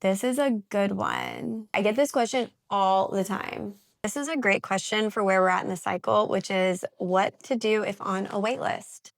This is a good one. I get this question all the time. This is a great question for where we're at in the cycle, which is what to do if on a wait list.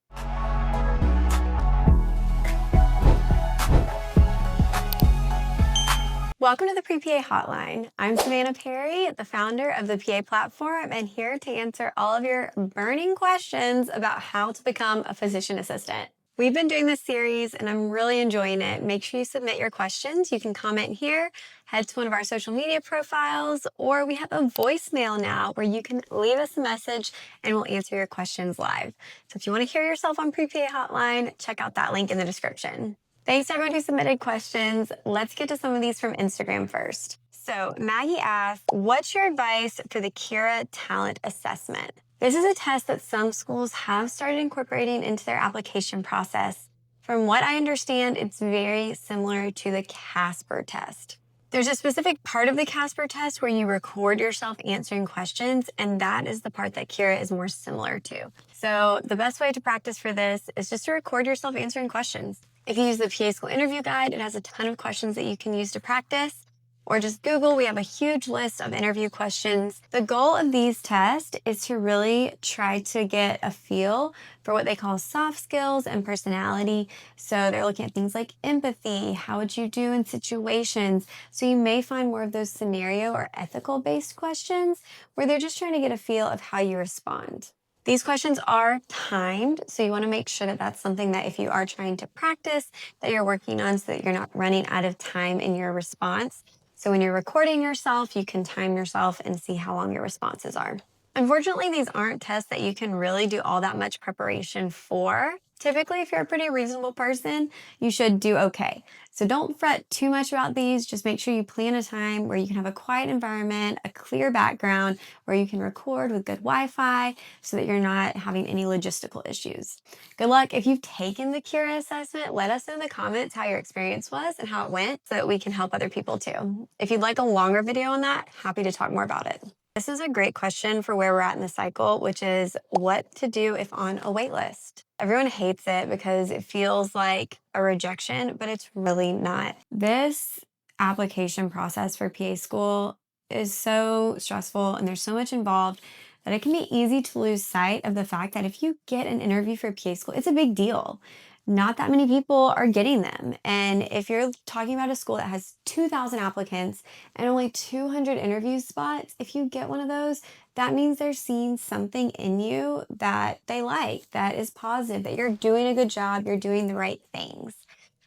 Welcome to the Pre-PA Hotline. I'm Savannah Perry, the founder of the PA platform, and here to answer all of your burning questions about how to become a physician assistant. We've been doing this series and I'm really enjoying it. Make sure you submit your questions. You can comment here, head to one of our social media profiles, or we have a voicemail now where you can leave us a message and we'll answer your questions live. So if you want to hear yourself on Pre-PA Hotline, check out that link in the description. Thanks to everyone who submitted questions. Let's get to some of these from Instagram first. So Maggie asked, what's your advice for the Kira Talent Assessment? This is a test that some schools have started incorporating into their application process. From what I understand, it's very similar to the Casper test. There's a specific part of the Casper test where you record yourself answering questions, and that is the part that Kira is more similar to. So the best way to practice for this is just to record yourself answering questions. If you use the PA School interview guide, it has a ton of questions that you can use to practice. Or just Google, we have a huge list of interview questions. The goal of these tests is to really try to get a feel for what they call soft skills and personality. So they're looking at things like empathy, how would you do in situations? So you may find more of those scenario or ethical based questions where they're just trying to get a feel of how you respond. These questions are timed, so you want to make sure that that's something that if you are trying to practice, that you're working on so that you're not running out of time in your response. So when you're recording yourself, you can time yourself and see how long your responses are. Unfortunately, these aren't tests that you can really do all that much preparation for. Typically, if you're a pretty reasonable person, you should do okay. So don't fret too much about these. Just make sure you plan a time where you can have a quiet environment, a clear background, where you can record with good Wi-Fi so that you're not having any logistical issues. Good luck. If you've taken the Kira assessment, let us know in the comments how your experience was and how it went so that we can help other people too. If you'd like a longer video on that, happy to talk more about it. This is a great question for where we're at in the cycle, which is what to do if on a wait list. Everyone hates it because it feels like a rejection, but it's really not. This application process for PA school is so stressful and there's so much involved that it can be easy to lose sight of the fact that if you get an interview for PA school, it's a big deal. Not that many people are getting them. And if you're talking about a school that has 2,000 applicants and only 200 interview spots, if you get one of those, that means they're seeing something in you that they like, that is positive, that you're doing a good job, you're doing the right things.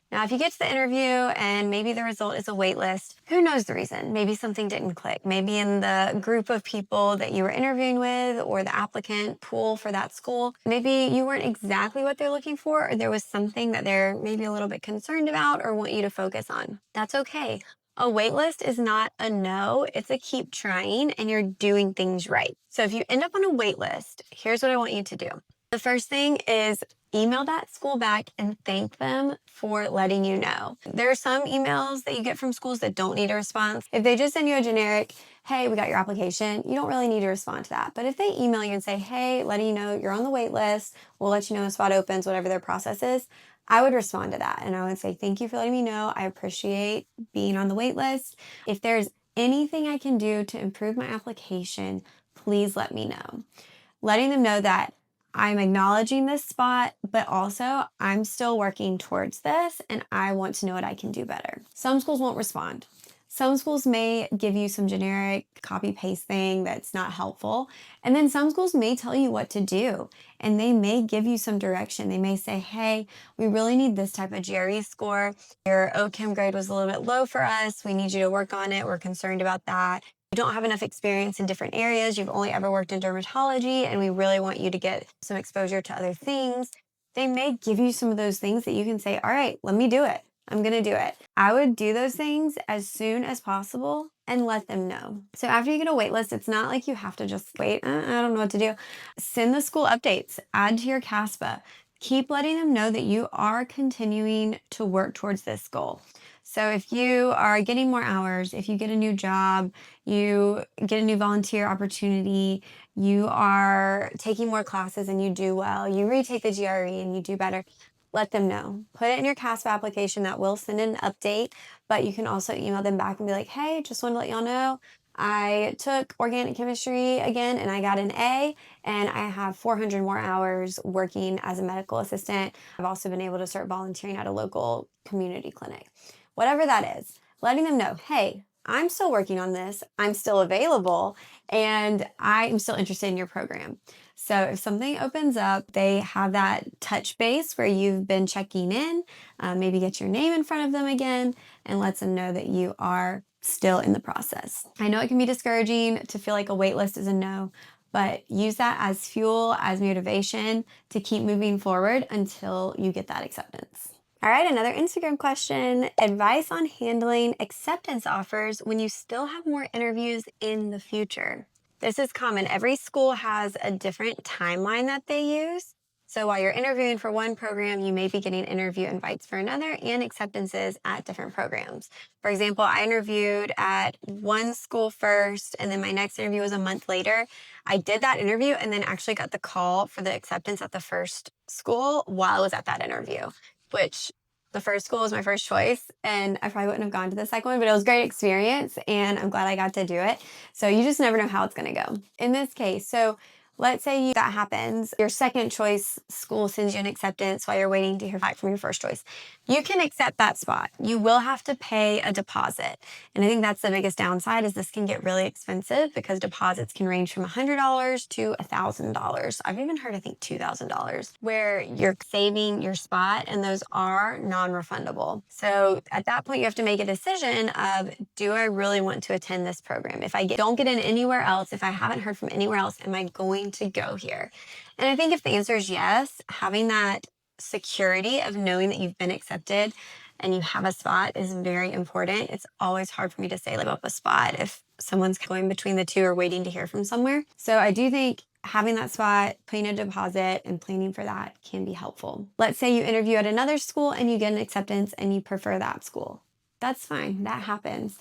Now, if you get to the interview and maybe the result is a wait list, who knows the reason? Maybe something didn't click. Maybe in the group of people that you were interviewing with or the applicant pool for that school, maybe you weren't exactly what they're looking for, or there was something that they're maybe a little bit concerned about or want you to focus on. That's okay. A wait list is not a no, it's a keep trying and you're doing things right. So if you end up on a wait list, here's what I want you to do. The first thing is email that school back and thank them for letting you know. There are some emails that you get from schools that don't need a response. If they just send you a generic, hey, we got your application, you don't really need to respond to that. But if they email you and say, hey, letting you know you're on the wait list, we'll let you know when a spot opens, whatever their process is, I would respond to that. And I would say, thank you for letting me know. I appreciate being on the wait list. If there's anything I can do to improve my application, please let me know. Letting them know that I'm acknowledging this spot, but also I'm still working towards this and I want to know what I can do better. Some schools won't respond. Some schools may give you some generic copy paste thing that's not helpful. And then some schools may tell you what to do and they may give you some direction. They may say, hey, we really need this type of GRE score. Your OChem grade was a little bit low for us. We need you to work on it. We're concerned about that. You don't have enough experience in different areas. You've only ever worked in dermatology and we really want you to get some exposure to other things. They may give you some of those things that you can say, all right, let me do it. I'm going to do it. I would do those things as soon as possible and let them know. So after you get a wait list, it's not like you have to just wait. I don't know what to do. Send the school updates, add to your CASPA. Keep letting them know that you are continuing to work towards this goal. So if you are getting more hours, if you get a new job, you get a new volunteer opportunity, you are taking more classes and you do well, you retake the GRE and you do better, let them know. Put it in your CASP application. That will send an update, but you can also email them back and be like, hey, just want to let y'all know I took organic chemistry again and I got an A, and I have 400 more hours working as a medical assistant. I've also been able to start volunteering at a local community clinic. Whatever that is, letting them know, hey, I'm still working on this, I'm still available, and I am still interested in your program. So if something opens up, they have that touch base where you've been checking in, maybe get your name in front of them again, and lets them know that you are still in the process. I know it can be discouraging to feel like a wait list is a no, but use that as fuel, as motivation to keep moving forward until you get that acceptance. All right, another Instagram question. Advice on handling acceptance offers when you still have more interviews in the future. This is common. Every school has a different timeline that they use. So while you're interviewing for one program, you may be getting interview invites for another and acceptances at different programs. For example, I interviewed at one school first, and then my next interview was a month later. I did that interview and then actually got the call for the acceptance at the first school while I was at that interview, which the first school was my first choice, and I probably wouldn't have gone to the second one, but it was a great experience, and I'm glad I got to do it. So you just never know how it's going to go. In this case, so let's say that happens, your second choice school sends you an acceptance while you're waiting to hear back from your first choice. You can accept that spot. You will have to pay a deposit. And I think that's the biggest downside, is this can get really expensive because deposits can range from $100 to $1,000. I've even heard, I think, $2,000, where you're saving your spot, and those are non-refundable. So at that point, you have to make a decision of, do I really want to attend this program? If I don't get in anywhere else, if I haven't heard from anywhere else, am I going to go here? And I think if the answer is yes, having that security of knowing that you've been accepted and you have a spot is very important. It's always hard for me to say give up a spot if someone's going between the two or waiting to hear from somewhere. So I do think having that spot, putting a deposit, and planning for that can be helpful. Let's say you interview at another school and you get an acceptance and you prefer that school. That's fine. That happens.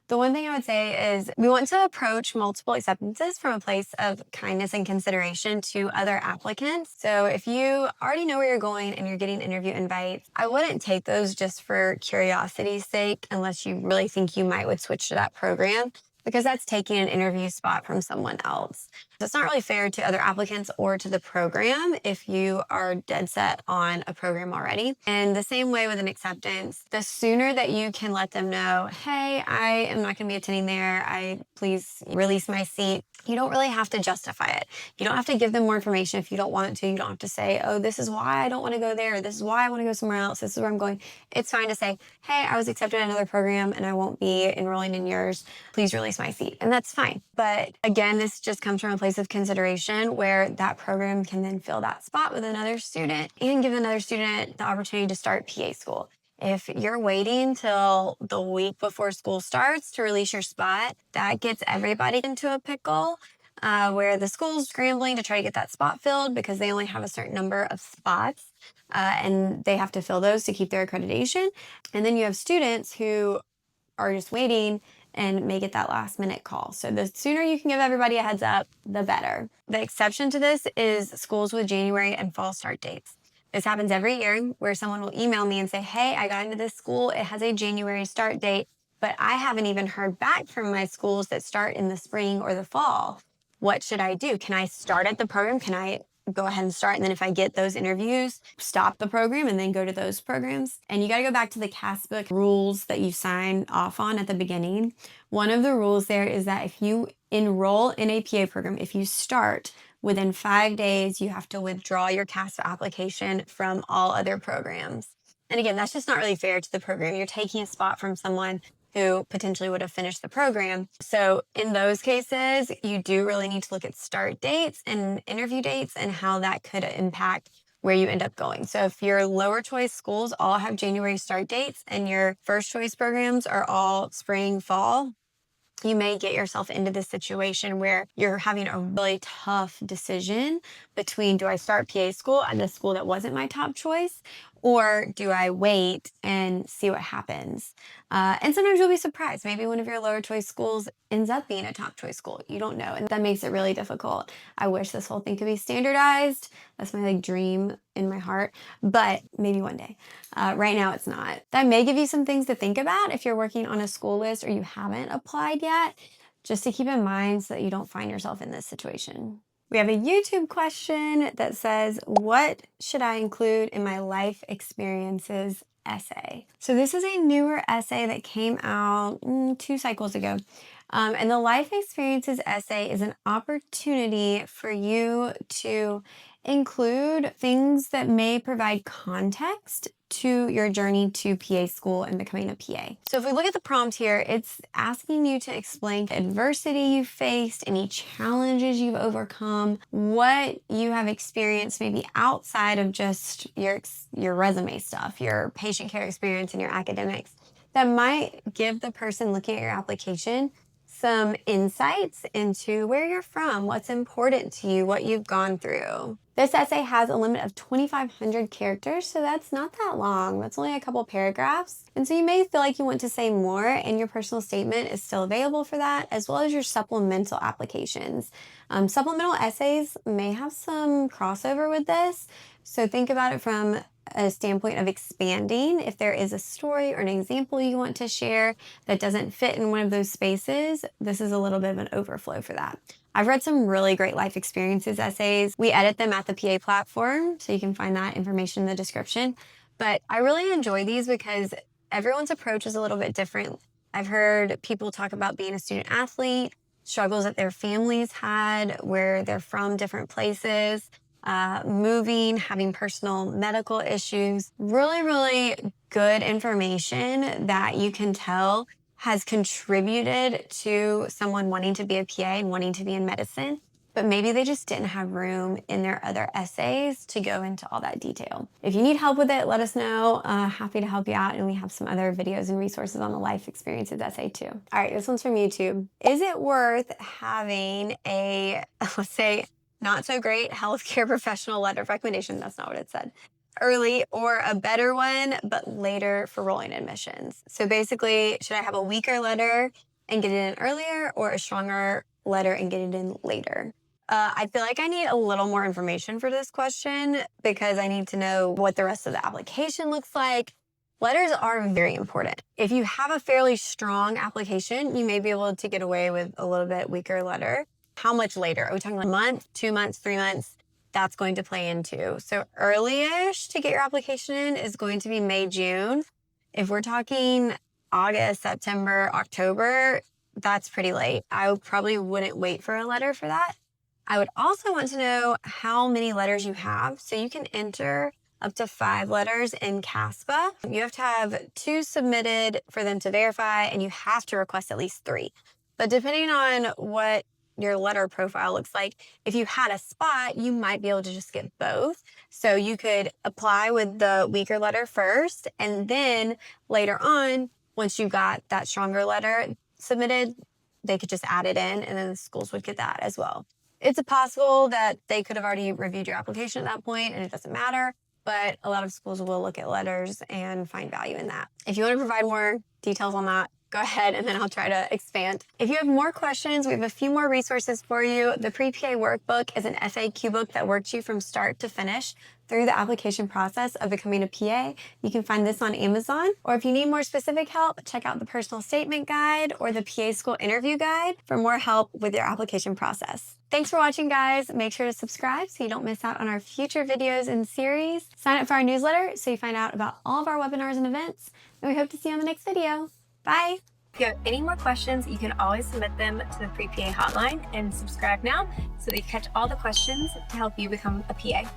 The one thing I would say is we want to approach multiple acceptances from a place of kindness and consideration to other applicants. So if you already know where you're going and you're getting interview invites, I wouldn't take those just for curiosity's sake unless you really think you would switch to that program, because that's taking an interview spot from someone else. So it's not really fair to other applicants or to the program if you are dead set on a program already. And the same way with an acceptance, the sooner that you can let them know, hey, I am not going to be attending there, please release my seat. You don't really have to justify it. You don't have to give them more information if you don't want to. You don't have to say, oh, this is why I don't want to go there. This is why I want to go somewhere else. This is where I'm going. It's fine to say, hey, I was accepted in another program and I won't be enrolling in yours. Please release my seat. And that's fine. But again, this just comes from a place of consideration where that program can then fill that spot with another student and give another student the opportunity to start PA school. If you're waiting till the week before school starts to release your spot, that gets everybody into a pickle where the school's scrambling to try to get that spot filled because they only have a certain number of spots and they have to fill those to keep their accreditation. And then you have students who are just waiting and may get that last minute call. So the sooner you can give everybody a heads up, the better. The exception to this is schools with January and fall start dates. This happens every year where someone will email me and say, hey, I got into this school. It has a January start date, but I haven't even heard back from my schools that start in the spring or the fall. What should I do? Can I start at the program? Can I go ahead and start? And then if I get those interviews, stop the program and then go to those programs. And you got to go back to the CAS book rules that you sign off on at the beginning. One of the rules there is that if you enroll in a PA program, if you start within 5 days, you have to withdraw your CAS application from all other programs. And again, that's just not really fair to the program. You're taking a spot from someone who potentially would have finished the program. So in those cases, you do really need to look at start dates and interview dates and how that could impact where you end up going. So if your lower choice schools all have January start dates and your first choice programs are all spring, fall, you may get yourself into this situation where you're having a really tough decision between, do I start PA school at the school that wasn't my top choice, Or do I wait and see what happens? And sometimes you'll be surprised. Maybe one of your lower choice schools ends up being a top choice school. You don't know. And that makes it really difficult. I wish this whole thing could be standardized. That's my dream in my heart, but maybe one day. Right now it's not. That may give you some things to think about if you're working on a school list or you haven't applied yet, just to keep in mind so that you don't find yourself in this situation. We have a YouTube question that says, what should I include in my life experiences essay? So this is a newer essay that came out 2 cycles ago. And the life experiences essay is an opportunity for you to include things that may provide context to your journey to PA school and becoming a PA. So if we look at the prompt here, it's asking you to explain adversity you've faced, any challenges you've overcome, what you have experienced maybe outside of just your resume stuff, your patient care experience and your academics, that might give the person looking at your application some insights into where you're from, what's important to you, what you've gone through. This essay has a limit of 2,500 characters, so that's not that long. That's only a couple paragraphs. And so you may feel like you want to say more, and your personal statement is still available for that, as well as your supplemental applications. Supplemental essays may have some crossover with this, so think about it from a standpoint of expanding. If there is a story or an example you want to share that doesn't fit in one of those spaces, this is a little bit of an overflow for that. I've read some really great life experiences essays. We edit them at the PA platform, so you can find that information in the description. But I really enjoy these because everyone's approach is a little bit different. I've heard people talk about being a student athlete, struggles that their families had, where they're from different places, moving, having personal medical issues. Really, really good information that you can tell has contributed to someone wanting to be a PA and wanting to be in medicine, but maybe they just didn't have room in their other essays to go into all that detail. If you need help with it, let us know. Happy to help you out. And we have some other videos and resources on the life experiences essay too. All right, this one's from YouTube. Is it worth having a, let's say, not so great healthcare professional letter of recommendation? That's not what it said. Early, or a better one, but later for rolling admissions? So basically, should I have a weaker letter and get it in earlier, or a stronger letter and get it in later? I feel like I need a little more information for this question because I need to know what the rest of the application looks like. Letters are very important. If you have a fairly strong application, you may be able to get away with a little bit weaker letter. How much later? Are we talking like a month, 2 months, 3 months? That's going to play into. So early-ish to get your application in is going to be May, June. If we're talking August, September, October, that's pretty late. I probably wouldn't wait for a letter for that. I would also want to know how many letters you have. So you can enter up to 5 letters in CASPA. You have to have 2 submitted for them to verify, and you have to request at least 3. But depending on what your letter profile looks like, if you had a spot, you might be able to just get both. So you could apply with the weaker letter first, and then later on, once you got that stronger letter submitted, they could just add it in, and then the schools would get that as well. It's possible that they could have already reviewed your application at that point, and it doesn't matter, but a lot of schools will look at letters and find value in that. If you want to provide more details on that, go ahead, and then I'll try to expand. If you have more questions, we have a few more resources for you. The Pre-PA Workbook is an FAQ book that works you from start to finish through the application process of becoming a PA. You can find this on Amazon. Or if you need more specific help, check out the Personal Statement Guide or the PA School Interview Guide for more help with your application process. Thanks for watching, guys. Make sure to subscribe so you don't miss out on our future videos and series. Sign up for our newsletter so you find out about all of our webinars and events. And we hope to see you on the next video. Bye. If you have any more questions, you can always submit them to the Pre-PA hotline, and subscribe now so that you catch all the questions to help you become a PA.